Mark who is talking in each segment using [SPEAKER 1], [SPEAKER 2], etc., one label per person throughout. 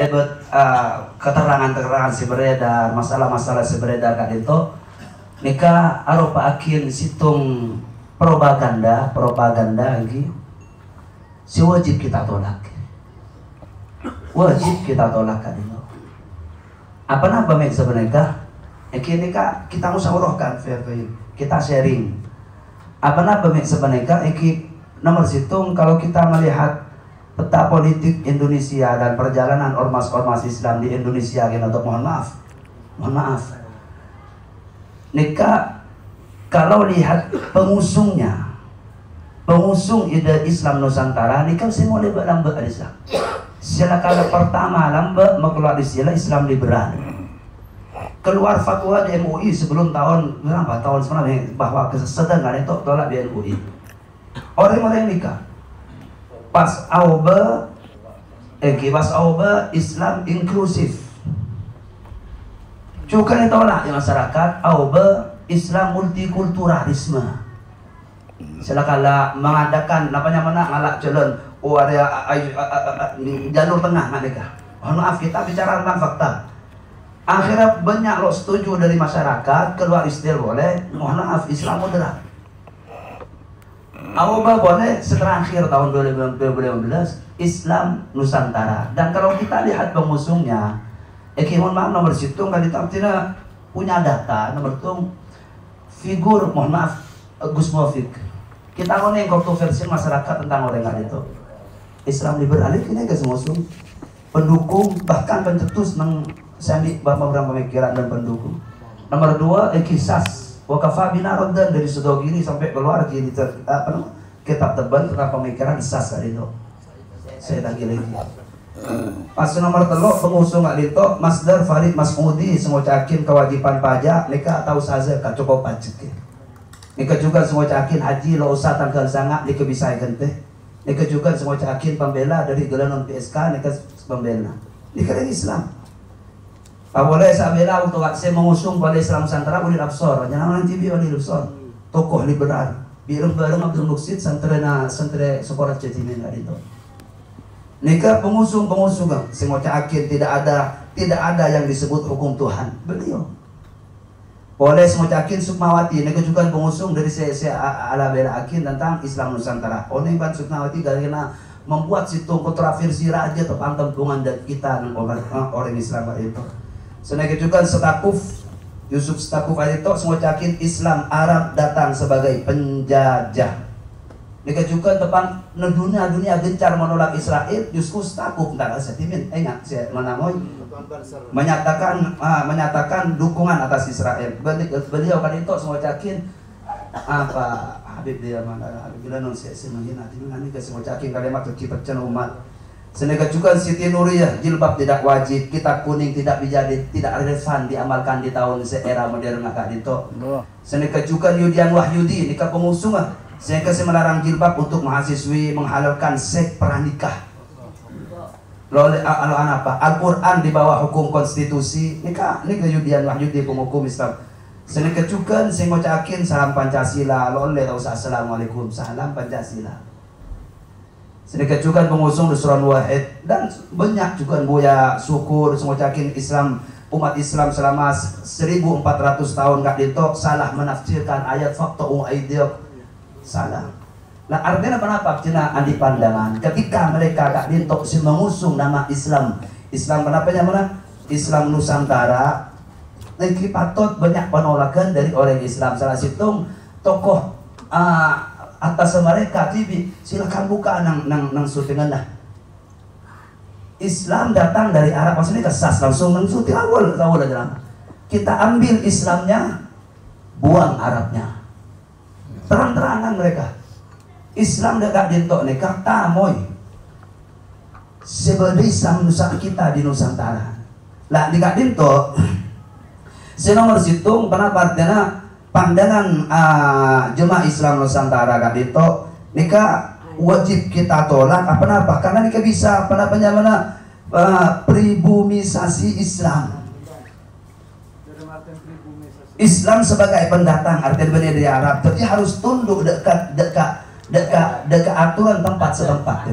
[SPEAKER 1] ebet keterangan-keterangan si beredar, masalah-masalah si beredar kak itu nika arupa akin situng propaganda lagi si wajib kita tolak kak itu apa napa mek sebenarnya kini kak kita musyawarahkan kita sharing apa napa mek sebenarnya nomor situng kalau kita melihat peta politik Indonesia dan perjalanan ormas-ormas Islam di Indonesia gitu, mohon maaf Nika kalau lihat pengusung ide Islam Nusantara Nika semua lebih lambat Islam sila kala pertama lambat mengeluar istilah Islam liberal keluar fatwa di MUI sebelum tahun berapa tahun sebenarnya bahwa kesedangan itu tolak di MUI orang-orang nikah pas auba Islam inklusif juga ditolak di masyarakat auba Islam multikulturalisme selakala mengadakan ngalak jalan area jalur tengah mereka mohon maaf kita bicara tentang fakta akhirnya banyak lo setuju dari masyarakat keluar istilah boleh mohon maaf Islam moderat Auba boleh setelah akhir tahun 2015 Islam Nusantara dan kalau kita lihat pengusungnya mohon maaf nomor situ kali tidak punya data nomor itu figur mohon maaf Gus Muafik kita ngomongin kontroversi masyarakat tentang orang itu Islam liberal ini guys ngusung pendukung bahkan pencetus nang sandi beberapa pemikiran dan pendukung nomor 2 kisas wakafa bina rodan dari sudut kiri sampai keluar kiri kitab tebal tentang pemikiran sas kali itu saya lagi pas nomor 3 pengusung kali itu Masdar Farid Masmudi semua cakin kewajiban pajak nikah atau saja cukup pajak nikah juga semua cakin haji lo usah tanggal sangat nikah bisa ganti nikah juga semua cakin pembela dari gelanon PSK nikah pembela nikah dari Islam boleh saya bela untuk saya mengusung pada Islam Nusantara boleh Absor jangan nanti biar boleh Absor tokoh liberal biar bareng Abdul Muksid santre sekolah Cetimin itu nikah pengusung semua cakin tidak ada yang disebut hukum Tuhan beliau boleh semua cakin Sukmawati nikah juga pengusung dari saya ala bela akin tentang Islam Nusantara oleh Ban Sukmawati karena membuat situ kontroversi raja terpantau hubungan dan kita orang Islam itu senang juga Setakuf Yusuf Setakuf itu semua cakin Islam Arab datang sebagai penjajah mereka juga depan dunia gencar menolak Israel Yusuf Setakuf tak setimin ingat saya menamoi menyatakan dukungan atas Israel beliau kan itu semua cakin apa Habib dia mana Habib non saya menghina ini semua cakin kalimat tercipta umat senega juga Siti Nuriyah jilbab tidak wajib kitab kuning tidak relevan diamalkan di tahun era modern kak dito senega juga Yudian Wahyudi nikah pengusung senega melarang jilbab untuk mahasiswi menghalalkan seks pranikah lalu apa Al-Quran di bawah hukum konstitusi nikah Yudian Wahyudi penghukum Islam senega juga sing ngocakin salam Pancasila lalu assalamualaikum salam Pancasila sedikit juga pengusung Nusron Wahid dan banyak juga Buya Syukur semua cakin Islam umat Islam selama 1400 tahun kak dito salah menafsirkan ayat fakta aidiok salah nah artinya kenapa cina andi pandangan ketika mereka kak dito si mengusung nama Islam kenapa mana Islam Nusantara negeri patut banyak penolakan dari orang Islam salah situng tokoh atas mereka TV silakan buka nang syutingan dah Islam datang dari Arab maksudnya kesas langsung nang syuting awal aja kita ambil Islamnya buang Arabnya terang-terangan mereka Islam dekat dintok nekah tamoy sebagai Islam kita di Nusantara lah dekat dintok senomor situng pendapat pandangan jemaah Islam Nusantara kan itu nikah wajib kita tolak apa karena nikah bisa pribumisasi Islam sebagai pendatang artinya dari Arab jadi harus tunduk dekat aturan tempat setempat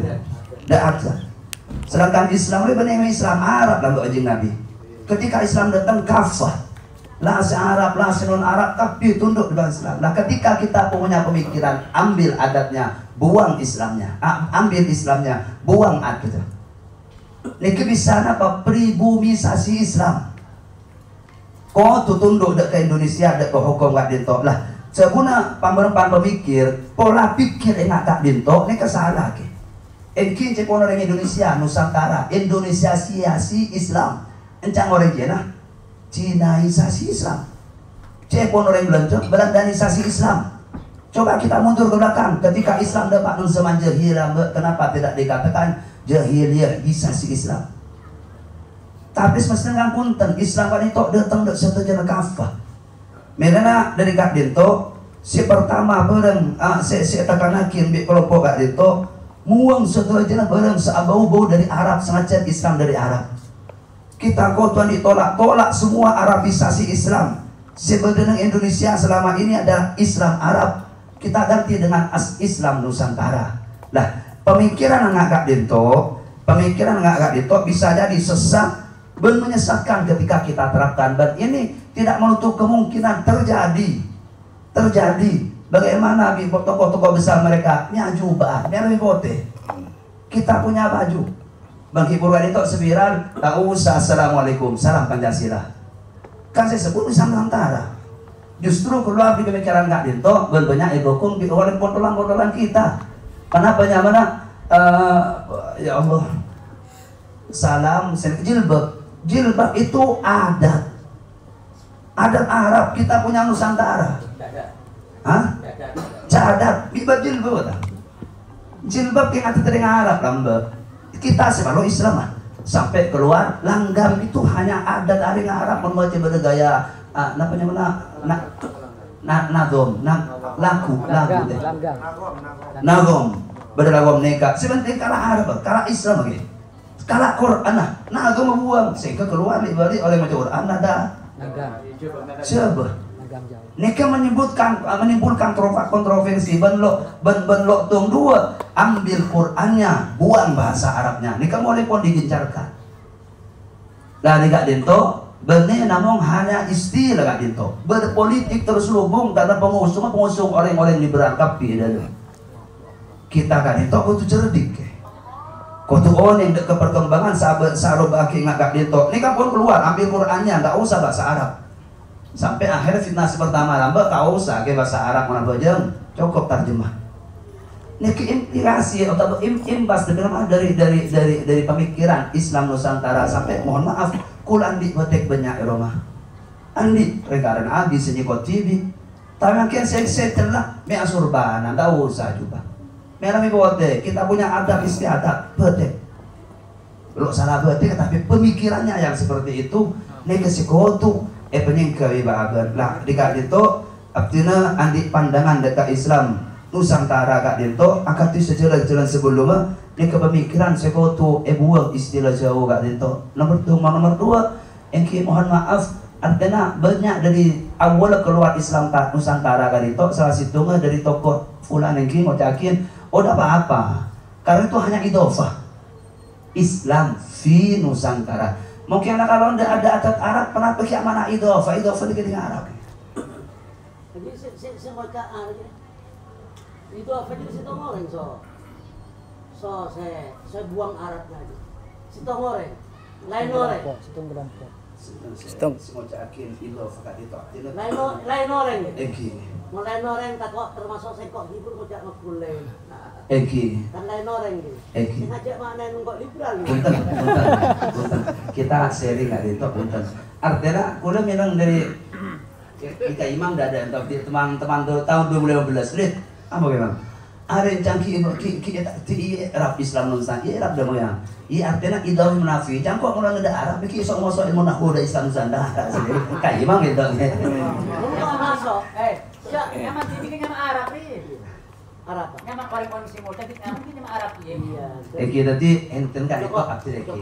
[SPEAKER 1] Sedangkan Islam ini benar Islam Arab lah anjing Nabi. Ketika Islam datang kafah, lah si Arab, lah si non Arab, tapi tunduk di belakang Islam. Nah ketika kita punya pemikiran, ambil adatnya, buang Islamnya, ambil Islamnya, buang adatnya. Niki bisa apa? Pribumisasi Islam. Kau tu tunduk dek ke Indonesia, dek ke hukum kat dinto lah. Sebuna pemberempan pemikir, pola pikir enak kat dinto, ni kesalah ke. Engkin cepon orang Indonesia, Nusantara, Indonesiasi Islam. Encang orang Cina, Cinaisasi Islam. Cepon orang Belandanisasi Islam. Coba kita mundur ke belakang. Ketika Islam dapat zaman jahiliyah, kenapa tidak dikatakan jahiliyah-isasi Islam? Tapi semestinya punten Islam kan itu datang dari satu jalan kafah. Mereka dari kat dinto, si pertama bareng, si takanakin bi kelompok kat dinto, muang satu jalan bareng seabau-bau dari Arab, sengaja Islam dari Arab. Kita kotuan ditolak semua Arabisasi Islam. Sebenarnya Indonesia selama ini ada Islam Arab. Kita ganti dengan Islam Nusantara. Lah, pemikiran ngagak dinto bisa jadi sesat dan menyesatkan ketika kita terapkan. Dan ini tidak menutup kemungkinan terjadi. Bagaimana tokoh-tokoh besar mereka nyajubah, nyaribote. Kita punya baju. Bang Hiburan itu sebiran, tak usah assalamualaikum, salam Pancasila. Kan saya sebut Nusantara. Justru keluar di pemikiran Kak Dinto, banyak edokung di oleh potolan kita. Kenapa mana? Ya Allah, salam jilbab itu adat Arab, kita punya Nusantara. Hah? Cadat, bibab jilbab yang ada dari Arab lambek. Kita sebagai Islam sampai keluar langgam itu hanya adat dari Arab membaca bergaya namanya nagom berlagom neka sebentar kalah Arab kalah Islam lagi kalah Quran nagom membuang sehingga keluar dibalik oleh macam Quran ada coba neka menimbulkan kontroversi benlok tong dua ambil Qurannya buang bahasa Arabnya neka mulai pun digencarkan dari Kak Dinto benih namun hanya istilah Kak Dinto berpolitik terselubung karena pengusung orang-orang liberal kapi dan kita Kak Dinto kudu cerdik kudu oning ke perkembangan sahabat aki Kak Dinto neka pun keluar ambil Qurannya tak usah bahasa Arab sampai akhir fitnah pertama lambat kau usah ke bahasa Arab mana bajang cukup terjemah. Niki implikasi atau imbas dari pemikiran Islam Nusantara sampai mohon maaf kul andi batek banyak rumah andi regaran adi senyikot TV tapi makin saya telah me asurbana tak usah juga. Merami bote kita punya adab istiadat batek lo salah batek tapi pemikirannya yang seperti itu niki sikotu penyingkawi bahagian lah di Kak Dinto artinya andi pandangan dekat Islam Nusantara Kak Dinto akan sejalan sebelumnya di kepemikiran sekotu buang istilah jauh Kak Dinto nomor dua yang mohon maaf artinya banyak dari awal keluar Islam Nusantara Kak Dinto salah satunya dari tokoh fulan yang mau yakin udah apa-apa karena itu hanya idofah Islam fi Nusantara. Mungkin kalau tidak ada adat Arab, kenapa kiam mana idofah di Arab?
[SPEAKER 2] Jadi saya baca idofah jadi situ goreng saya buang Arabnya aja. Situ goreng, lain goreng.
[SPEAKER 1] Situng semocakin idofah itu.
[SPEAKER 2] Lain goreng.
[SPEAKER 1] Eki.
[SPEAKER 2] Mau lain goreng tak kok termasuk saya kok hibur ngojak makuleng.
[SPEAKER 1] Eki.
[SPEAKER 2] Kan lain orang gitu.
[SPEAKER 1] Eki.
[SPEAKER 2] Ngajak mana nunggu liberal.
[SPEAKER 1] Punten. Kita sharing nggak itu punten. Artinya, kuda memang dari kita imam dah ada teman-teman tahun 2015 lihat apa memang. Ada yang cangki Arab Islam Nusantara, Arab dah moyang. Iya artinya idah menafi. Cangkok orang ada Arab, bikin sok ilmu nahu dari Islam Nusantara. Kayak imam gitu.
[SPEAKER 2] Nunggu masuk.
[SPEAKER 3] Nyaman sini kan nyaman Arab nih.
[SPEAKER 2] Arab.
[SPEAKER 3] Nyaman paling kondisi mau jadi nyaman Arab ya.
[SPEAKER 2] Iya.
[SPEAKER 1] Eki tadi enten kan itu aktif Eki.